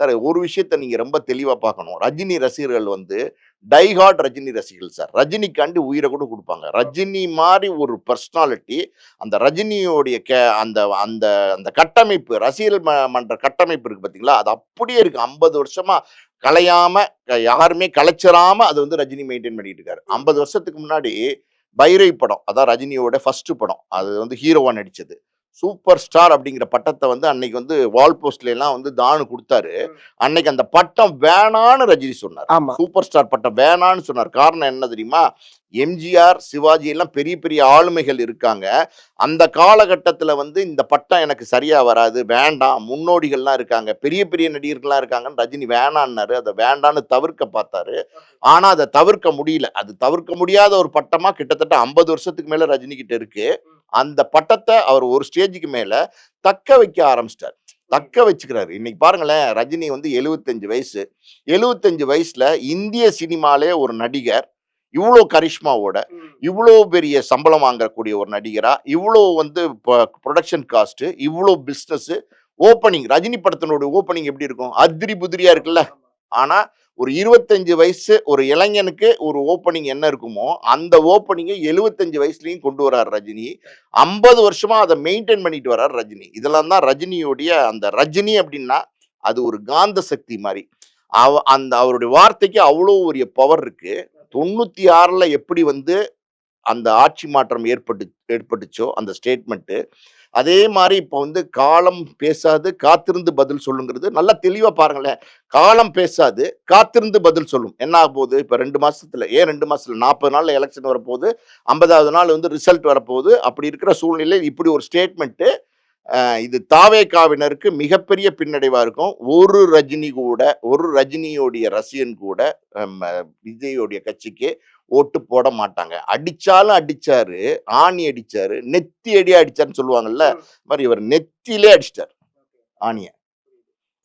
Sir ஒரு விஷயத்த நீங்க ரொம்ப தெளிவா பார்க்கணும். ரஜினி ரசிகர்கள் வந்து டை ஹார்ட் ரஜினி ரசிகர்கள் சார். ரஜினிக்காண்டி உயிர கூட குடுப்பாங்க. ரஜினி மாரி ஒரு பர்சனாலிட்டி, அந்த ரஜினியோடைய அந்த அந்த அந்த கட்டமைப்பு, ரசிகர்கள் மன்ற கட்டமைப்பு இருக்கு பார்த்தீங்களா? அது அப்படியே இருக்கு. 50 வருஷமா கலையாம, யாருமே கலைச்சிராம அது வந்து ரஜினி மெயின்டெயின் பண்ணிட்டு இருக்காரு. 50 வருஷத்துக்கு முன்னாடி பைரவி படம். அதான் ரஜினியோட ஃபர்ஸ்ட் படம். அது வந்து ஹீரோவா நடிச்சது. சூப்பர் ஸ்டார் அப்படிங்கிற பட்டத்த வந்து அன்னைக்கு வந்து வால் போஸ்ட்ல எல்லாம் வந்து தானு குடுத்தாரு. அன்னைக்கு அந்த பட்டம் வேணான்னு ரஜினி சொன்னார். ஆமா. சூப்பர் ஸ்டார் பட்டம் வேணான்னு சொன்னார். காரணம் என்ன தெரியுமா? எம்ஜிஆர், சிவாஜி எல்லாம் பெரிய பெரிய ஆளுமைகள் இருக்காங்க. அந்த காலகட்டத்தில வந்து இந்த பட்டம் எனக்கு சரியா வராது. வேண்டாம். முன்னோடிகள்லாம் இருக்காங்க. பெரிய பெரிய நடிகர்கள்லாம் இருக்காங்கன்னு ரஜினி வேணான்னாரு. அத வேண்டான்னு தவிர்க்க பார்த்தாரு. ஆனா அத தவிர்க்க முடியல. அது தவிர்க்க முடியாத ஒரு பட்டமா கிட்டத்தட்ட 50 வருஷத்துக்கு மேல ரஜினி கிட்ட இருக்கு. அந்த பட்டத்த அவர் ஒரு ஸ்டேஜ்க்கு மேல தக்க வைக்க ஆரம்பிச்சிட்டார். தக்க வச்சுக்கிறாரு. இன்னைக்கு பாருங்களேன், ரஜினி வந்து 75 வயசு. 75 வயசுல இந்திய சினிமாலே ஒரு நடிகர், இவ்ளோ கரிஷ்மாவோட, இவ்ளோ பெரிய சம்பளம் வாங்கக்கூடிய ஒரு நடிகரா, இவ்ளோ வந்து புரொடக்ஷன் காஸ்ட், இவ்ளோ பிசினஸ், ஓப்பனிங் ரஜினி படத்தினுடைய ஓப்பனிங் எப்படி இருக்கும்? அத்ரி புதிரியா இருக்குல்ல. ஆனா ஒரு 25 வயசு ஒரு இளைஞனுக்கு ஒரு ஓப்பனிங் என்ன இருக்குமோ, அந்த ஓப்பனிங்க 75 வயசுலயும் கொண்டு வராரு ரஜினி. 50 வருஷமா அத மெயின்டெயின் பண்ணிட்டு வராரு ரஜினி. இதெல்லாம் தான் ரஜினியுடைய அந்த ரஜினி அப்டின்னா, அது ஒரு காந்த சக்தி மாரி. அந்த அவருடைய வார்த்தைக்கு அவ்ளோ ஒரு பவர் இருக்கு. 96ல எப்படி வந்து அந்த ஆட்சி மாற்றம் ஏற்பட்டுச்சோ அந்த ஸ்டேட்மெண்ட், அதே மாரி இப்போ வந்து காலம் பேசாது காத்திருந்து பதில் சொல்லுங்கிறது நல்லா தெளிவா பாருங்களேன். காலம் பேசாது காத்திருந்து பதில் சொல்லும். என்ன ஆகப்போகுது? இப்ப 2 மாசத்துல, ஏன் 2 மாசத்துல 40 நாள்ல எலக்ஷன் வரப்போகுது. 50வது நாள் வந்து ரிசல்ட் வரப்போகுது. அப்படி இருக்கிற சூழ்நிலையில் இப்படி ஒரு ஸ்டேட்மெண்ட், இது தாவேகாவினருக்கு மிகப்பெரிய பின்னடைவா இருக்கும். ஒரு ரஜினியோடைய ரசிகன் கூட விஜயோடைய கட்சிக்கு ஓட்டு போட மாட்டாங்க. அடிச்சாலும் அடிச்சாரு, ஆணி அடிச்சாரு, நெத்தி அடியா அடிச்சாருன்னு சொல்லுவாங்கல்ல. மாரி இவர் நெத்தியிலே அடிச்சிட்டார் ஆணிய.